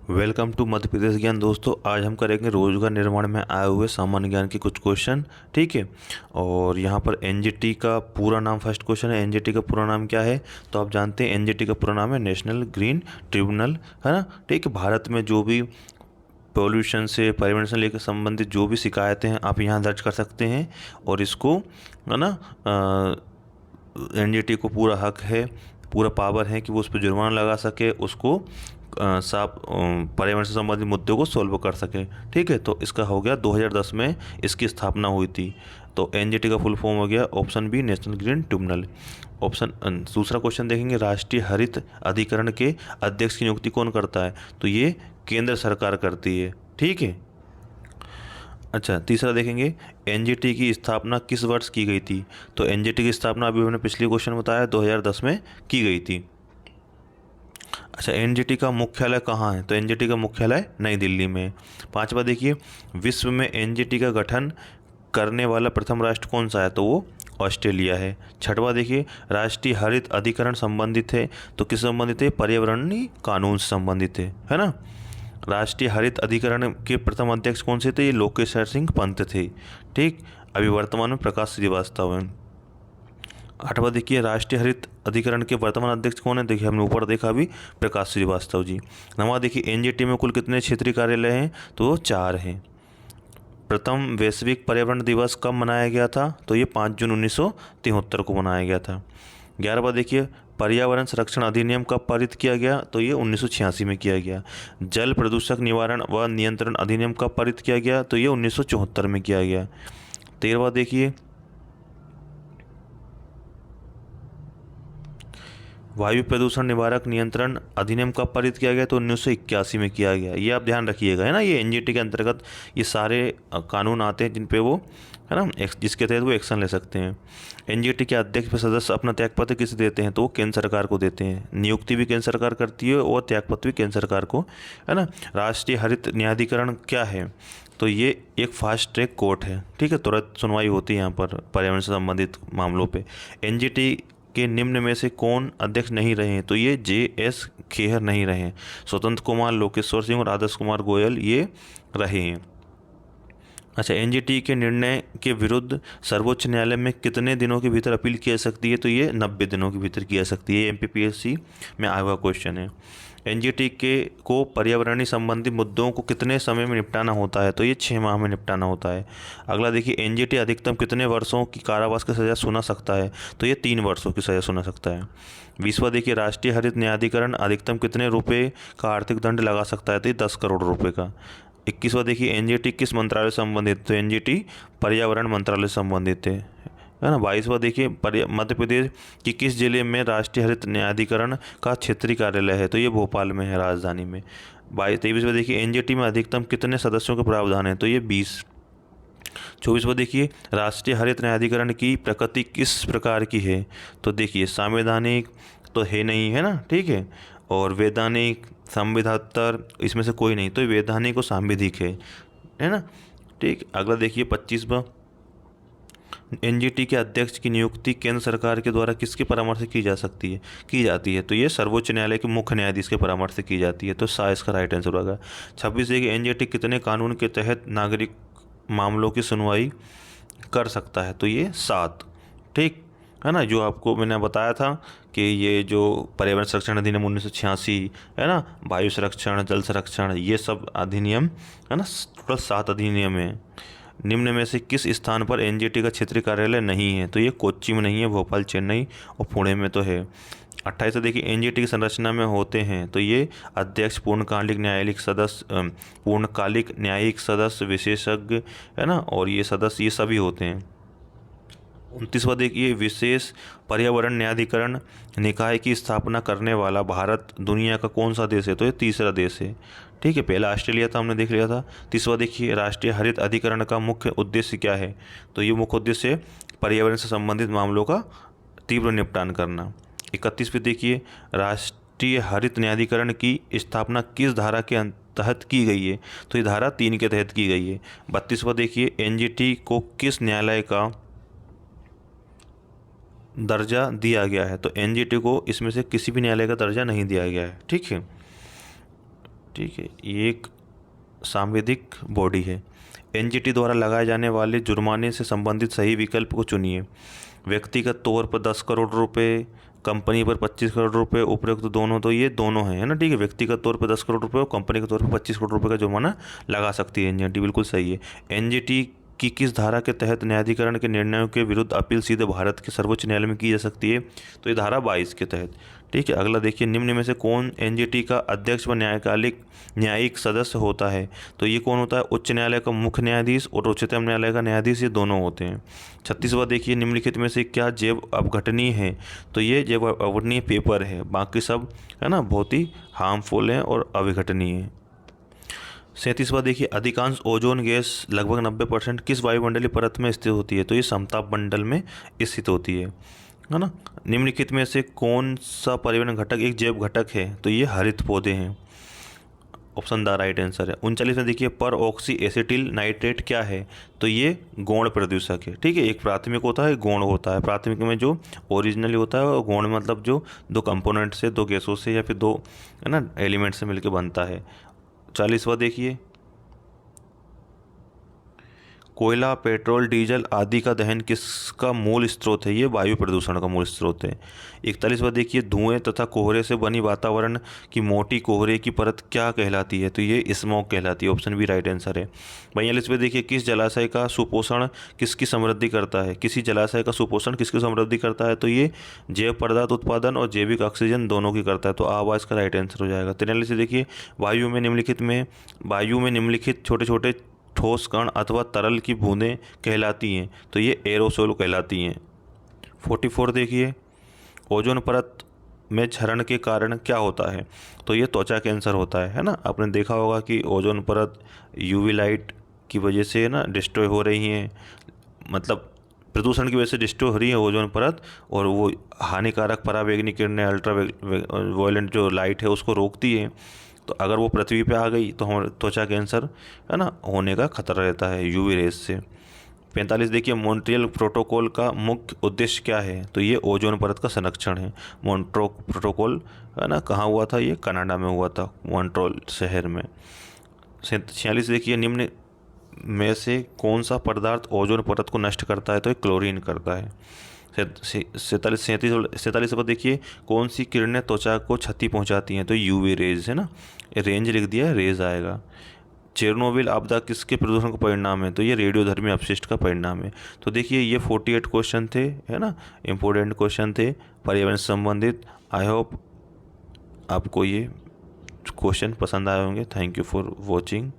Welcome to Madhya Pradesh ज्ञान। दोस्तों, आज हम करेंगे रोजगार निर्माण में आए हुए सामान्य ज्ञान के कुछ क्वेश्चन। ठीक है। और यहाँ पर एनजीटी का पूरा नाम, फर्स्ट क्वेश्चन है, एनजीटी का पूरा नाम क्या है? तो आप जानते हैं एनजीटी का पूरा नाम है नेशनल ग्रीन ट्रिब्यूनल, है ना। ठीक है। भारत में जो भी पोल्यूशन से, पर्यावरण से लेकर संबंधित जो भी शिकायतें हैं, आप यहाँ दर्ज कर सकते हैं। और इसको, है ना, एनजीटी को पूरा हक है, पूरा पावर है कि वो उस पर जुर्माना लगा सके, उसको साफ पर्यावरण से संबंधित मुद्दों को सोल्व कर सके। ठीक है। तो इसका हो गया 2010 में इसकी स्थापना हुई थी। तो एनजीटी का फुल फॉर्म हो गया option B, national green tribunal. Option दूसरा क्वेश्चन देखेंगे, राष्ट्रीय हरित अधिकरण के अध्यक्ष की नियुक्ति कौन करता है? तो ये केंद्र सरकार करती है। ठीक है। अच्छा, तीसरा देखेंगे, एनजीटी की स्थापना किस वर्ष की गई थी? तो एनजीटी की स्थापना अभी हमने पिछले क्वेश्चन में बताया 2010 में की गई थी। अच्छा, एनजीटी का मुख्यालय कहाँ है? तो एनजीटी का मुख्यालय नई दिल्ली में है। पांचवा देखिए, विश्व में एनजीटी का गठन करने वाला प्रथम राष्ट्र कौन सा है? तो वो ऑस्ट्रेलिया है। छठवा देखिए, राष्ट्रीय हरित अधिकरण संबंधित है, तो किस संबंधित है? पर्यावरणीय कानून से संबंधित है ना। राष्ट्रीय हरित अधिकरण के प्रथम अध्यक्ष कौन से थे? ये लोकेश्वर सिंह पंत थे। ठीक। अभी वर्तमान में प्रकाश श्रीवास्तव हैं। आठवां देखिए, राष्ट्रीय हरित अधिकरण के वर्तमान अध्यक्ष कौन है? देखिए, हमने ऊपर देखा अभी, प्रकाश श्रीवास्तव जी। नवा देखिए, एनजीटी में कुल कितने क्षेत्रीय कार्यालय हैं? तो 4 हैं। प्रथम वैश्विक पर्यावरण दिवस कब मनाया गया था? तो ये 5 जून 1973 को मनाया गया था। 11वां देखिए, पर्यावरण संरक्षण अधिनियम कब पारित किया गया? तो ये 1986 में किया गया। जल प्रदूषक निवारण व नियंत्रण अधिनियम कब पारित किया गया? तो ये 1974 में किया गया। 13वां देखिए, वायु प्रदूषण निवारक नियंत्रण अधिनियम कब पारित किया गया? तो 1981 में किया गया। ये आप ध्यान रखिएगा, है ना। ये एनजीटी के अंतर्गत ये सारे कानून आते हैं जिन पे वो, है ना, जिसके तहत वो एक्शन ले सकते हैं। एनजीटी के अध्यक्ष व सदस्य अपना त्यागपत्र किसे देते हैं? तो वो केंद्र सरकार को देते हैं। नियुक्ति भी केंद्र सरकार करती है और त्यागपत्र भी केंद्र सरकार को, है ना। राष्ट्रीय हरित न्यायाधिकरण क्या है? तो ये एक फास्ट ट्रैक कोर्ट है। ठीक है। तुरंत सुनवाई होती है यहाँ पर पर्यावरण से संबंधित मामलों पे। एनजीटी के निम्न में से कौन अध्यक्ष नहीं रहे हैं? तो ये JS खेहर नहीं रहे हैं। स्वतंत्र कुमार, लोकेश्वर सिंह और आदर्श कुमार गोयल ये रहे हैं। अच्छा, एनजीटी के निर्णय के विरुद्ध सर्वोच्च न्यायालय में कितने दिनों के भीतर अपील की जा सकती है? तो ये 90 दिनों के भीतर की जा सकती है। MPPSC में आया हुआ क्वेश्चन है। एनजीटी के को पर्यावरणीय संबंधी मुद्दों को कितने समय में निपटाना होता है? तो ये 6 माह में निपटाना होता है। अगला देखिए, एनजीटी अधिकतम कितने वर्षों की कारावास की सज़ा सुना सकता है? तो ये 3 वर्षों की सज़ा सुना सकता है। 20वां देखिए, राष्ट्रीय हरित न्यायाधिकरण अधिकतम कितने रुपए का आर्थिक दंड लगा सकता है? तो ये 10 करोड़ रुपए का। 21वां देखिए, एनजीटी किस मंत्रालय से संबंधित? तो एनजीटी पर्यावरण मंत्रालय से संबंधित है ना। 22वां देखिए, मध्य प्रदेश की किस जिले में राष्ट्रीय हरित न्यायाधिकरण का क्षेत्रीय कार्यालय है? तो ये भोपाल में है, राजधानी में। 23वां देखिए, एनजीटी में अधिकतम कितने सदस्यों के प्रावधान है? तो ये 20। 24वां देखिए, राष्ट्रीय हरित न्यायाधिकरण की प्रकृति किस प्रकार की है? तो देखिए, संवैधानिक तो है नहीं, है ना। ठीक है। और वैधानिक, संविधातर, इसमें से कोई नहीं, तो वैधानिक और सांविधिक है ना। ठीक। अगला देखिए 25वां, एनजीटी के अध्यक्ष की नियुक्ति केंद्र सरकार के द्वारा किसके परामर्श से की जा सकती है, की जाती है? तो ये सर्वोच्च न्यायालय के मुख्य न्यायाधीश के परामर्श से की जाती है। तो सा इसका राइट आंसर होगा। 26 देखिए, एनजीटी कितने कानून के तहत नागरिक मामलों की सुनवाई कर सकता है? तो ये 7। ठीक है ना। जो आपको मैंने बताया था कि ये जो पर्यावरण संरक्षण अधिनियम 1986, है ना, वायु संरक्षण, जल संरक्षण, ये सब अधिनियम, है ना, टोटल 7 अधिनियम है। निम्न में से किस स्थान पर एनजीटी का क्षेत्रीय कार्यालय नहीं है? तो ये कोच्चि में नहीं है, भोपाल, चेन्नई और पुणे में तो है। 28 देखिए, एनजीटी की संरचना में होते हैं, तो ये अध्यक्ष, पूर्णकालिक न्यायिक सदस्य, पूर्णकालिक न्यायिक सदस्य, विशेषज्ञ, है ना, और ये सदस्य, ये सभी होते हैं। 29वां देखिए, विशेष पर्यावरण न्यायाधिकरण निकाय की स्थापना करने वाला भारत दुनिया का कौन सा देश है? तो ये तीसरा देश है। ठीक है। पहला ऑस्ट्रेलिया था, हमने देख लिया था। 30वां देखिए, राष्ट्रीय हरित अधिकरण का मुख्य उद्देश्य क्या है? तो ये मुख्य उद्देश्य पर्यावरण से संबंधित मामलों का तीव्र निपटान करना। 31वें देखिए, राष्ट्रीय हरित न्यायाधिकरण की स्थापना किस धारा के तहत की गई है? तो ये धारा 3 के तहत की गई है। 32वां देखिए, एनजीटी को किस न्यायालय का दर्जा दिया गया है? तो एनजीटी को इसमें से किसी भी न्यायालय का दर्जा नहीं दिया गया है। ठीक है। ठीक है, ये एक सांविधिक बॉडी है। एनजीटी द्वारा लगाए जाने वाले जुर्माने से संबंधित सही विकल्प को चुनिए। व्यक्तिगत तौर पर 10 करोड़ रुपए, कंपनी पर 25 करोड़ रुपए, उपरोक्त दोनों, तो ये दोनों हैं, है ना। ठीक है, व्यक्तिगत तौर पर 10 करोड़ रुपए और कंपनी के तौर पर 25 करोड़ रुपए का जुर्माना लगा सकती है एनजीटी, बिल्कुल सही है। एनजीटी की किस धारा के तहत न्यायाधिकरण के निर्णयों के विरुद्ध अपील सीधे भारत के सर्वोच्च न्यायालय में की जा सकती है? तो ये धारा 22 के तहत। ठीक है, अगला देखिए, निम्न में से कौन एनजीटी का अध्यक्ष व न्यायिक सदस्य होता है? तो ये कौन होता है? उच्च न्यायालय का मुख्य न्यायाधीश और उच्चतम न्यायालय का न्यायाधीश, ये दोनों होते हैं। 36वां देखिए, निम्नलिखित में से क्या जैव अपघटनीय है? तो ये जैव अपघटनीय पेपर है, बाकी सब है ना बहुत ही हार्मफुल है और अविघटनीय है। 37वां देखिए, अधिकांश ओजोन गैस लगभग 90% किस वायुमंडलीय परत में स्थित होती है? तो ये समताप मंडल में स्थित होती है ना। निम्नलिखित में से कौन सा पर्यावरण घटक एक जैव घटक है? तो ये हरित पौधे हैं, ऑप्शन द राइट आंसर है। 39 में देखिए, पर ऑक्सी एसिटिल नाइट्रेट क्या है? तो ये गौण प्रदूषक है। ठीक है, एक प्राथमिक होता है, गौण होता है। प्राथमिक में जो ओरिजिनली होता है, और गौण मतलब जो दो कंपोनेंट से, दो गैसों से या फिर दो है ना एलिमेंट से मिलकर बनता है। 40वां देखिए, कोयला, पेट्रोल, डीजल आदि का दहन किसका मूल स्रोत है? ये वायु प्रदूषण का मूल स्रोत है। 41वां देखिए, धुएं तथा कोहरे से बनी वातावरण की मोटी कोहरे की परत क्या कहलाती है? तो ये स्मॉग कहलाती है, ऑप्शन बी राइट आंसर है। 42वां देखिए, किस जलाशय का सुपोषण किसकी समृद्धि करता है? किसी जलाशय का सुपोषण किसकी समृद्धि करता है? तो ये जैव पदार्थ उत्पादन और जैविक ऑक्सीजन दोनों की करता है, तो आवाज़ का राइट आंसर हो जाएगा। 43 देखिए, वायु में निम्नलिखित छोटे छोटे ठोस कण अथवा तरल की बूंदें कहलाती हैं? तो ये एरोसोल कहलाती हैं। 44 देखिए, ओजोन परत में क्षरण के कारण क्या होता है? तो ये त्वचा कैंसर होता है ना। आपने देखा होगा कि ओजोन परत यूवी लाइट की वजह से ना डिस्ट्रॉय हो रही है, मतलब प्रदूषण की वजह से डिस्ट्रॉय हो रही है ओजोन परत, और वो हानिकारक पराबैंगनी किरणें, अल्ट्रा वायलेंट जो लाइट है उसको रोकती है। तो अगर वो पृथ्वी पे आ गई तो हम त्वचा कैंसर है ना होने का खतरा रहता है यूवी रेस से। 45 देखिए, मॉन्ट्रियल प्रोटोकॉल का मुख्य उद्देश्य क्या है? तो ये ओजोन परत का संरक्षण है। मॉन्ट्रो प्रोटोकॉल है ना कहाँ हुआ था? ये कनाडा में हुआ था, मॉन्ट्रियल शहर में। 46 देखिए, निम्न में से कौन सा पदार्थ ओजोन परत को नष्ट करता है? तो ये क्लोरीन करता है। 47 पर देखिए, कौन सी किरणें त्वचा को क्षति पहुंचाती हैं? तो यूवी रेज है ना, रेंज लिख दिया, रेज आएगा। चेरनोबिल आपदा किसके प्रदूषण का परिणाम है? तो ये रेडियोधर्मी अपशिष्ट का परिणाम है। तो देखिए, ये 48 क्वेश्चन थे, है ना, इंपॉर्टेंट क्वेश्चन थे पर्यावरण से संबंधित। आई होप आपको ये क्वेश्चन पसंद आए होंगे। Thank you for watching.